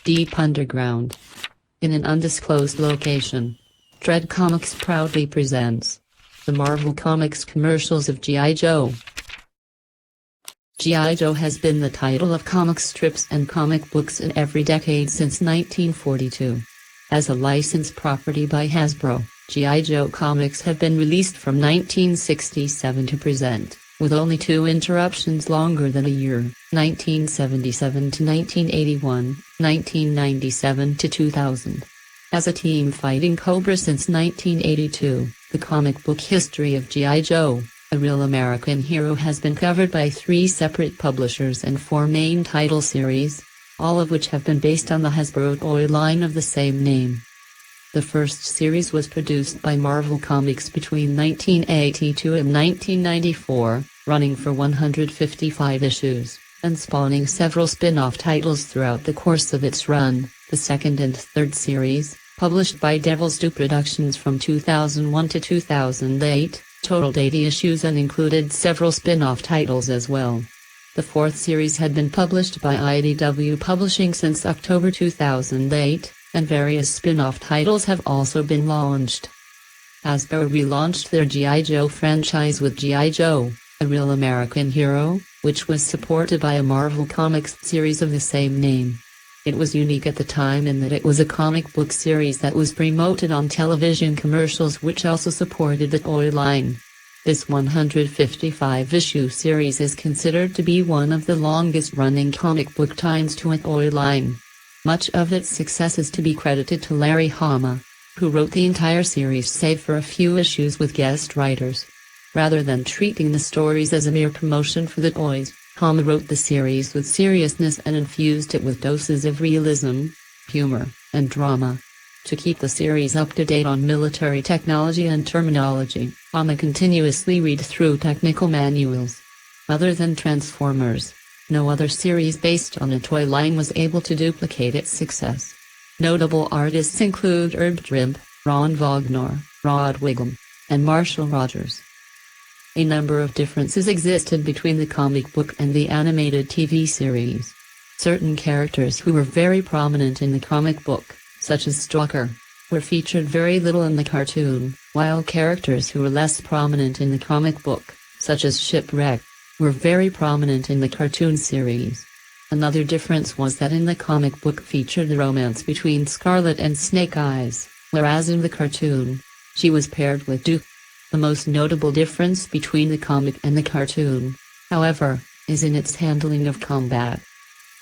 Deep underground. In an undisclosed location, Dread Comics proudly presents the Marvel Comics commercials of G.I. Joe. G.I. Joe has been the title of comic strips and comic books in every decade since 1942. As a licensed property by Hasbro, G.I. Joe comics have been released from 1967 to present, with only 2 interruptions longer than a year, 1977 to 1981, 1997 to 2000. As a team fighting Cobra since 1982, the comic book history of G.I. Joe, a real American hero, has been covered by 3 separate publishers and 4 main title series, all of which have been based on the Hasbro toy line of the same name. The first series was produced by Marvel Comics between 1982 and 1994, running for 155 issues, and spawning several spin-off titles throughout the course of its run. The second and third series, published by Devil's Due Productions from 2001 to 2008, totaled 80 issues and included several spin-off titles as well. The fourth series had been published by IDW Publishing since October 2008, and various spin-off titles have also been launched. Hasbro relaunched their G.I. Joe franchise with G.I. Joe, a real American hero, which was supported by a Marvel Comics series of the same name. It was unique at the time in that it was a comic book series that was promoted on television commercials, which also supported the toy line. This 155-issue series is considered to be one of the longest-running comic book ties to a toy line. Much of its success is to be credited to Larry Hama, who wrote the entire series save for a few issues with guest writers. Rather than treating the stories as a mere promotion for the toys, Hama wrote the series with seriousness and infused it with doses of realism, humor, and drama. To keep the series up to date on military technology and terminology, Hama continuously read through technical manuals. Other than Transformers, no other series based on a toy line was able to duplicate its success. Notable artists include Herb Trimpe, Ron Wagner, Rod Wiggum, and Marshall Rogers. A number of differences existed between the comic book and the animated TV series. Certain characters who were very prominent in the comic book, such as Stalker, were featured very little in the cartoon, while characters who were less prominent in the comic book, such as Shipwreck, were very prominent in the cartoon series. Another difference was that in the comic book featured the romance between Scarlet and Snake Eyes, whereas in the cartoon, she was paired with Duke. The most notable difference between the comic and the cartoon, however, is in its handling of combat.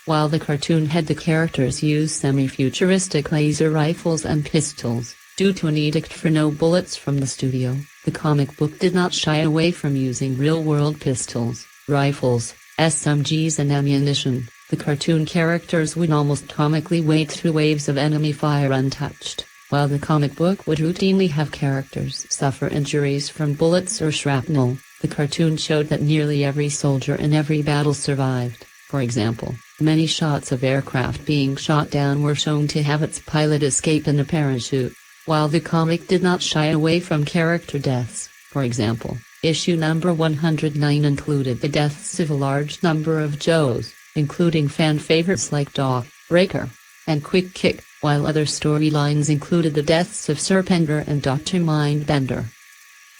While the cartoon had the characters use semi-futuristic laser rifles and pistols, due to an edict for no bullets from the studio, the comic book did not shy away from using real-world pistols, rifles, SMGs and ammunition. The cartoon characters would almost comically wade through waves of enemy fire untouched, while the comic book would routinely have characters suffer injuries from bullets or shrapnel. The cartoon showed that nearly every soldier in every battle survived. For example, many shots of aircraft being shot down were shown to have its pilot escape in a parachute, while the comic did not shy away from character deaths. For example, issue number 109 included the deaths of a large number of Joes, including fan favorites like Doc, Breaker, and Quick Kick, while other storylines included the deaths of Serpenter and Dr. Mindbender.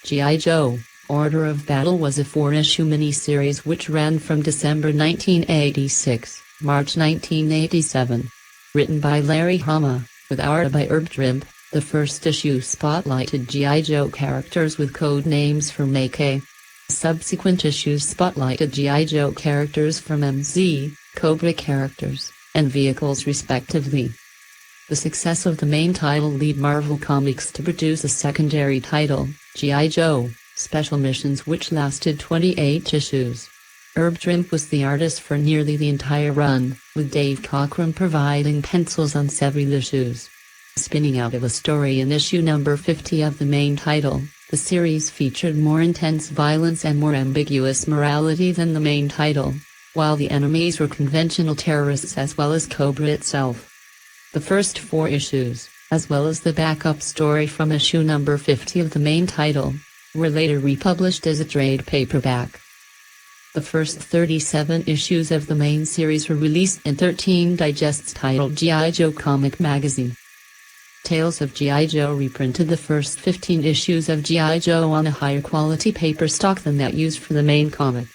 G.I. Joe, Order of Battle was a 4-issue miniseries which ran from December 1986, March 1987. Written by Larry Hama, with art by Herb Trimpe, the first issue spotlighted G.I. Joe characters with code names from MK. Subsequent issues spotlighted G.I. Joe characters from MZ, Cobra characters, and vehicles respectively. The success of the main title led Marvel Comics to produce a secondary title, G.I. Joe, Special Missions, which lasted 28 issues. Herb Trimpe was the artist for nearly the entire run, with Dave Cockrum providing pencils on several issues. Spinning out of a story in issue number 50 of the main title, the series featured more intense violence and more ambiguous morality than the main title, while the enemies were conventional terrorists as well as Cobra itself. The first 4 issues, as well as the backup story from issue number 50 of the main title, were later republished as a trade paperback. The first 37 issues of the main series were released in 13 digests titled G.I. Joe Comic Magazine. Tales of G.I. Joe reprinted the first 15 issues of G.I. Joe on a higher quality paper stock than that used for the main comic.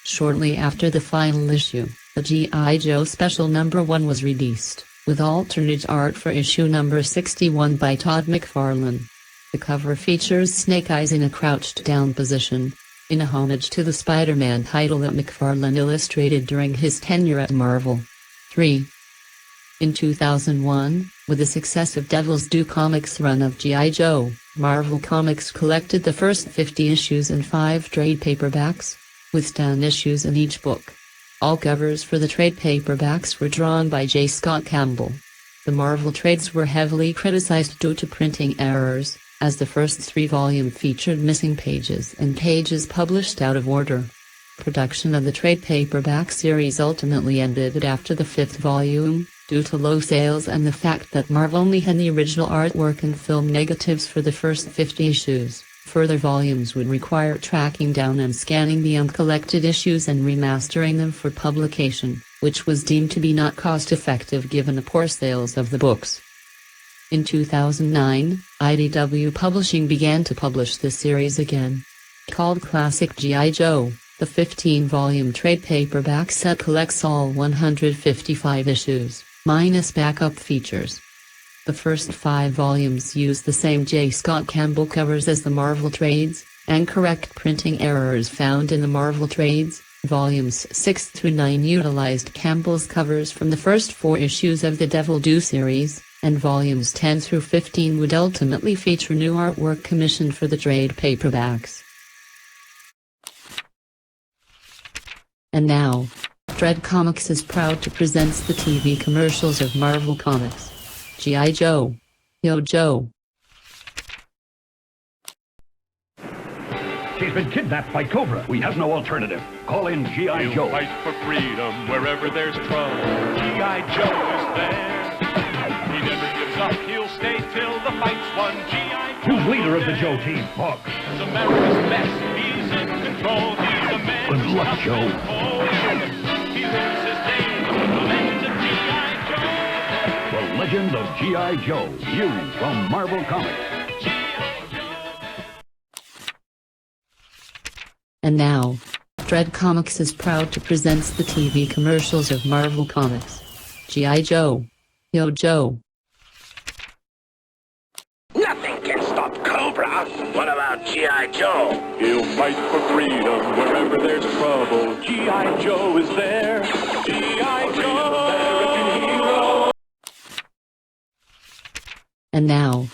Shortly after the final issue, the G.I. Joe Special No. 1 was released, with alternate art for issue number 61 by Todd McFarlane. The cover features Snake Eyes in a crouched-down position, in a homage to the Spider-Man title that McFarlane illustrated during his tenure at Marvel. 3. In 2001, with the success of Devil's Due Comics' run of G.I. Joe, Marvel Comics collected the first 50 issues in 5 trade paperbacks, with 10 issues in each book. All covers for the trade paperbacks were drawn by J. Scott Campbell. The Marvel trades were heavily criticized due to printing errors, as the first 3 volumes featured missing pages and pages published out of order. Production of the trade paperback series ultimately ended after the 5th volume, due to low sales and the fact that Marvel only had the original artwork and film negatives for the first 50 issues. Further volumes would require tracking down and scanning the uncollected issues and remastering them for publication, which was deemed to be not cost-effective given the poor sales of the books. In 2009, IDW Publishing began to publish the series again. Called Classic G.I. Joe, the 15-volume trade paperback set collects all 155 issues, minus backup features. The first 5 volumes use the same J. Scott Campbell covers as the Marvel trades, and correct printing errors found in the Marvel trades. Volumes 6 through 9 utilized Campbell's covers from the first 4 issues of the Devil Due series, and volumes 10 through 15 would ultimately feature new artwork commissioned for the trade paperbacks. And now, Dread Comics is proud to present the TV commercials of Marvel Comics. G.I. Joe. Yo Joe. She's been kidnapped by Cobra. We have no alternative. Call in G.I. Joe. He'll fight for freedom wherever there's trouble. G.I. Joe is there. He never gives up. He'll stay till the fight's won. G.I. Joe. Who's leader of the Joe team? Hawk. He's America's best. He's in control. He's a man. Good luck, Joe. He lives his days. The legend of G.I. Joe. The Legend of G.I. Joe. New from Marvel Comics. And now, Dread Comics is proud to present the TV commercials of Marvel Comics. G.I. Joe. Yo Joe. Nothing can stop Cobra. What about G.I. Joe? He'll fight for freedom wherever there's trouble. G.I. Joe is there. G.I. Joe. American hero. And now,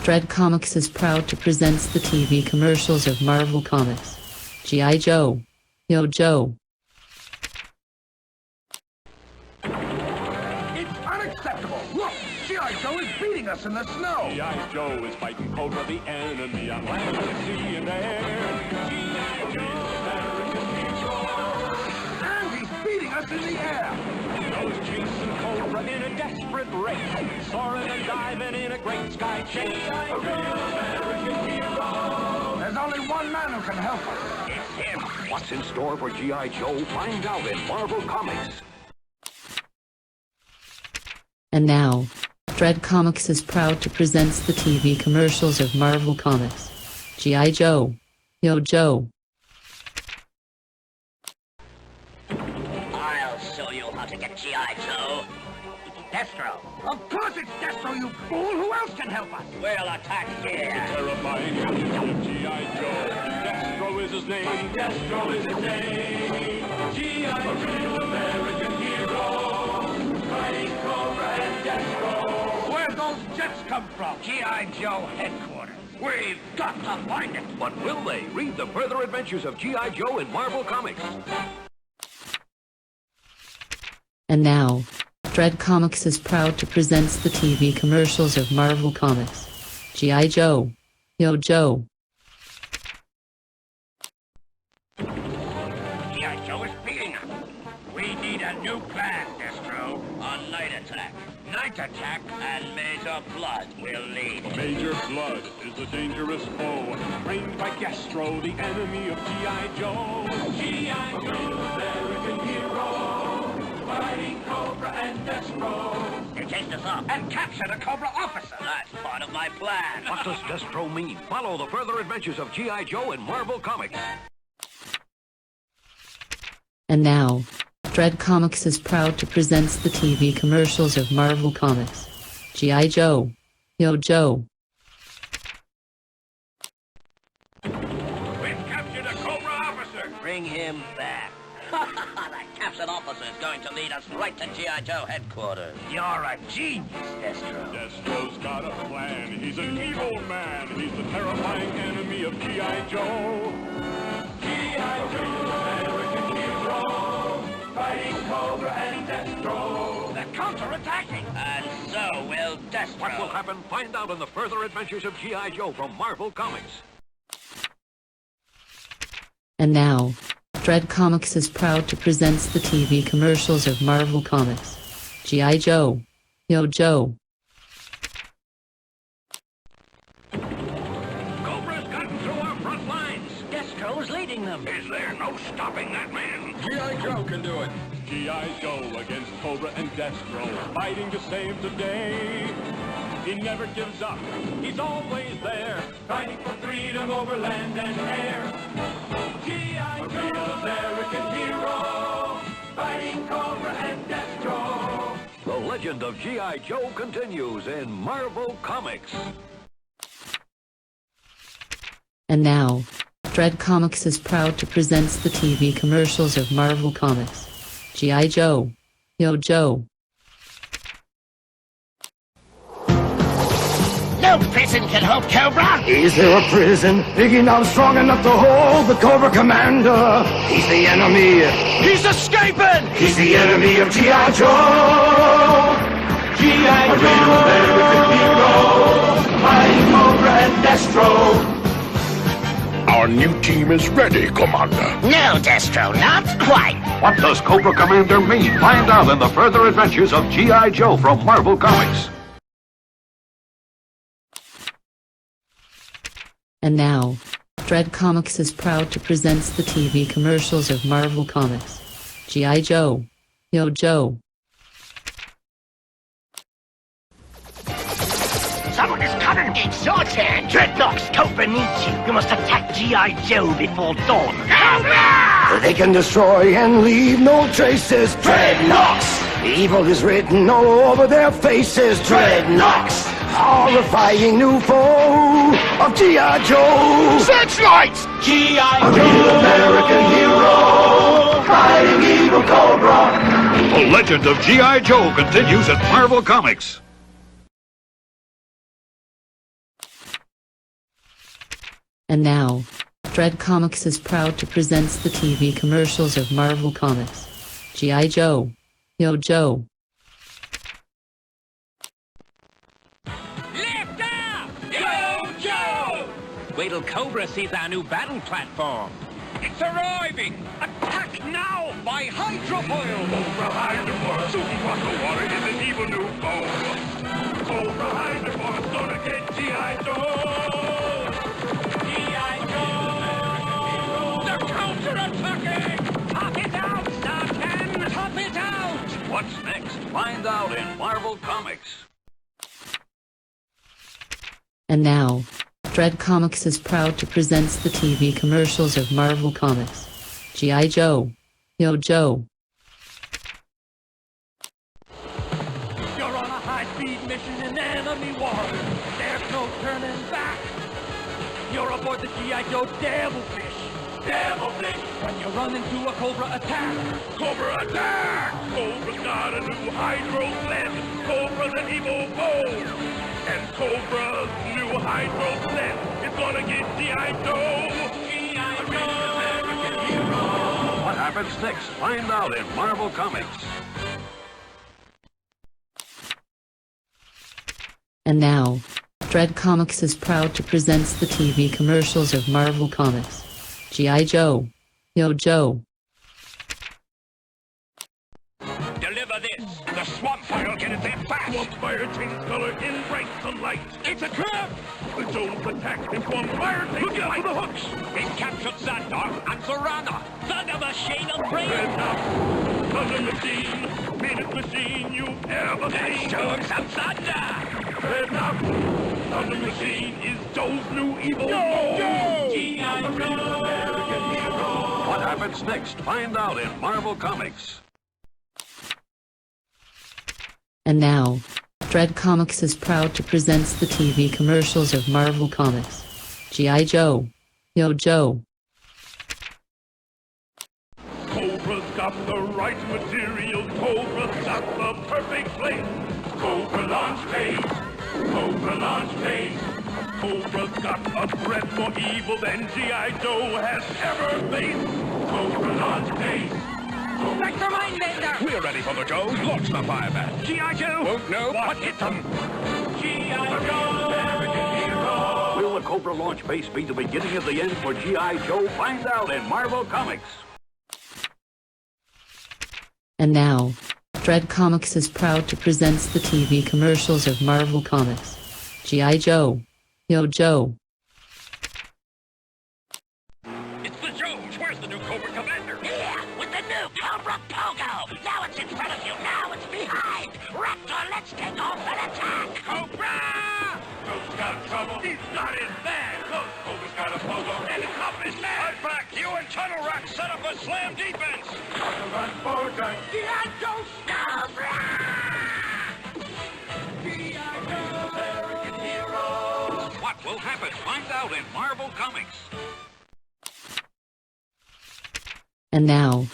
Dread Comics is proud to present the TV commercials of Marvel Comics. G.I. Joe. Yo Joe. It's unacceptable. Look, G.I. Joe is beating us in the snow. G.I. Joe is fighting Cobra the enemy on land, sea, and air. G.I. Joe, American hero. And he's beating us in the air. Joe's chasing Cobra in a desperate race, soaring and diving in a great sky chase. A real American hero. There's only one man who can help us. It's him. What's in store for G.I. Joe? Find out in Marvel Comics. And now, Dread Comics is proud to present the TV commercials of Marvel Comics. G.I. Joe. Yo Joe. I'll show you how to get G.I. Joe. Destro. Of course it's Destro, you fool. Who else can help us? We'll attack here. Terrifying captain of G.I. Joe. Destro is his name. Destro is his name. G.I. Joe, American hero. Fighting Cobra and Destro. Where'd those jets come from? G.I. Joe headquarters. We've got to find it. But will they? Read the further adventures of G.I. Joe in Marvel Comics. And now, Dread Comics is proud to present the TV commercials of Marvel Comics. G.I. Joe. Yo Joe. G.I. Joe is beating us. We need a new plan, Destro. A night attack. Night attack, and Major Blood will lead. Major Blood is a dangerous foe, trained by Destro, the enemy of G.I. Joe. G.I. Joe, American hero, fighting Cobra and Destro. They chased us off and captured a Cobra officer. That's part of my plan. What does Destro mean? Follow the further adventures of G.I. Joe in Marvel Comics. And now, Dread Comics is proud to present the TV commercials of Marvel Comics. G.I. Joe. Yo Joe. We've captured a Cobra officer. Bring him back. That captured officer is going to lead us right to G.I. Joe headquarters. You're a genius, Destro. Destro's got a plan. He's an evil man. He's the terrifying enemy of G.I. Joe. G.I. Joe, American hero, fighting Cobra and Destro. They're counterattacking. And so will Destro. What will happen? Find out in the further adventures of G.I. Joe from Marvel Comics. And now, Dread Comics is proud to present the TV commercials of Marvel Comics. G.I. Joe. Yo Joe. Cobra's gotten through our front lines. Destro's leading them. Is there no stopping that man? G.I. Joe can do it. G.I. Joe against Cobra and Destro, fighting to save the day. He never gives up. He's always there, fighting for freedom over land and air. G.I. Joe, American hero, fighting Cobra and Destro. The legend of G.I. Joe continues in Marvel Comics. And now, Dread Comics is proud to present the TV commercials of Marvel Comics. G.I. Joe. Yo Joe. No prison can hold Cobra. Is there a prison big enough, strong enough to hold the Cobra Commander? He's the enemy. He's escaping. He's the enemy of G.I. Joe. G.I. Joe, American hero, fighting Cobra and Destro. Our new team is ready, Commander. No, Destro, not quite. What does Cobra Commander mean? Find out in the further adventures of G.I. Joe from Marvel Comics. And now, Dread Comics is proud to present the TV commercials of Marvel Comics. G.I. Joe. Yo Joe. Someone is coming. It's your turn. Dreadnoks, Cobra needs you. You must attack G.I. Joe before dawn. Cobra! They can destroy and leave no traces. Dreadnoks. Evil is written all over their faces. Dreadnoks. Horrifying new foe of G.I. Joe. Searchlights! G.I. Joe, American hero, fighting evil Cobra. The legend of G.I. Joe continues at Marvel Comics. And now, Dread Comics is proud to present the TV commercials of Marvel Comics. G.I. Joe. Yo Joe. Lift up! Yo, Joe! Wait till Cobra sees our new battle platform. It's arriving! Attack now by hydrofoil! Cobra Hydrofoil, soon across the water is an evil new foe. Cobra Hydrofoil's gonna get G.I. Joe! G.I. Joe! They're counterattacking! Top it out, Starman! Top it out! What's next? Find out in Marvel Comics. And now, Dread Comics is proud to present the TV commercials of Marvel Comics. G.I. Joe. Yo Joe. You're on a high-speed mission in enemy waters. There's no turning back. You're aboard the G.I. Joe Devilfish. Devilfish! When you run into a Cobra attack. Cobra attack! Cobra's got a new hydro blend. Cobra's an evil foe. And Cobra's new hydro blend is gonna get G.I. Joe. G.I. Joe, American hero. What happens next? Find out in Marvel Comics. And now, Dread Comics is proud to present the TV commercials of Marvel Comics. G.I. Joe. Yo Joe. Deliver this. The The swamp fire'll get it there fast. Swamp fire changes color in bright sunlight. It's a trap! The Joes attack and swamp fire takes Look out flight. for the hooks! It captured Xandar and Zorana. Thunder Machine will bring Red it! Knox, Thunder Machine, meanest machine you've ever Let's seen. show him some thunder! Red Knox, Thunder Machine is Joe's new evil Joe! G.I. Joe! American hero. What happens next? Find out in Marvel Comics. And now, Dread Comics is proud to present the TV commercials of Marvel Comics. G.I. Joe. Yo Joe. Cobra's got the right material. Cobra's got the perfect place. Cobra launch base. Cobra launch base. Cobra's got a threat more evil than G.I. Joe has ever faced. Cobra launch base. Back to Mindbender! We're ready for the Joes. Launch the firebat. G.I. Joe won't know what hit them. G.I. Joe, American hero. Will the Cobra launch base be the beginning of the end for G.I. Joe? Find out in Marvel Comics. And now, Dread Comics is proud to present the TV commercials of Marvel Comics. G.I. Joe. Yo Joe. It's the Joes. Where's the new Cobra commander? Here, with the new Cobra Pogo! Now it's in front of you, now it's behind! Raptor, let's take off and attack! Cobra! Joe's got trouble. He's not in bad. Look, Cobra's got a pogo and a cup is mad. Right back. You and Tunnel Rat set up a slam defense. Run forward, gun. G.I. Joe Cobra! G.I. Joe, American hero. What will happen? Find out in Marvel Comics. And now,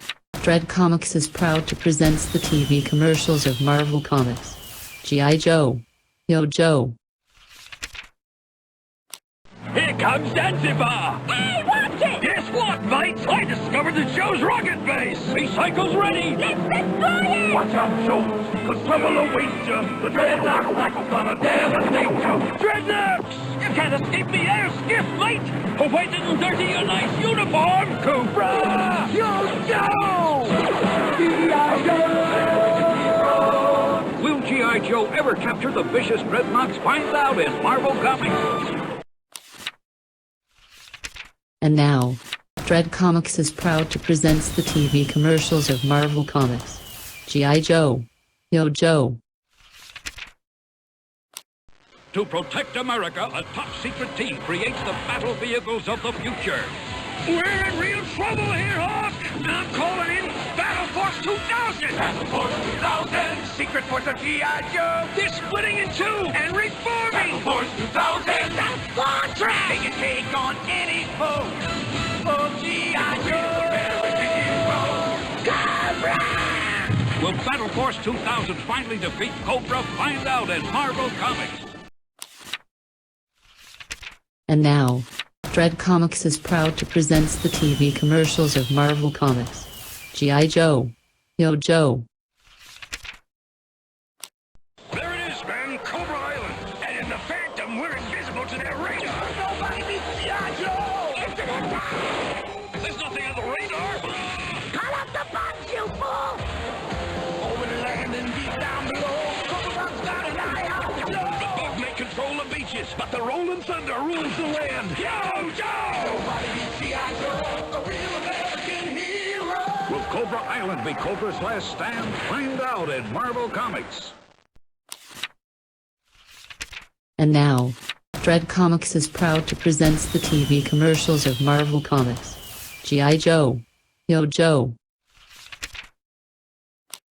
Dread Comics is proud to present the TV commercials of Marvel Comics. G.I. Joe. Yo Joe. Here comes Zanzibar! Hey, watch it! Guess what, mates? I discovered the Joe's rocket base! Recycle's ready! Let's destroy it! Watch out, Joe, cause trouble awaits you. The dreadnought tackle's gonna devastate you. Dreadnoughts! You can't escape the air skiff, mate! Oh, wait, didn't dirty your nice uniform! Cobra! Yo, Joe! G.I. Joe! Will G.I. Joe ever capture the vicious dreadnoughts? Find out in Marvel Comics. And now, Dread Comics is proud to present the TV commercials of Marvel Comics. G.I. Joe. Yo Joe. To protect America, a top-secret team creates the battle vehicles of the future. We're in real trouble here, Hawk! I'm calling in Battle Force 2000! Battle Force 2000! Secret Force of G.I. Joe! They're splitting in two and reforming! Battle Force 2000! It's a fortress! They can take on any foe! Oh, G.I. Joe! Cobra! Will Battle Force 2000 finally defeat Cobra? Find out in Marvel Comics. And now, Dread Comics is proud to present the TV commercials of Marvel Comics. G.I. Joe. Yo Joe. There it is, man, Cobra Island. And in the Phantom, we're invisible to their radar. Nobody beats G.I. Joe! It's an attack! There's nothing on the radar. Call up the bombs, you fool! Over the land and deep down below, Cobra's got an eye out the The bug may control the beaches, but the rolling thunder rules the land. Yo, Joe! Nobody beats G.I. Joe, a real American hero! Will Cobra Island be Cobra's last stand? Find out in Marvel Comics. And now, Dread Comics is proud to present the TV commercials of Marvel Comics. G.I. Joe. Yo Joe.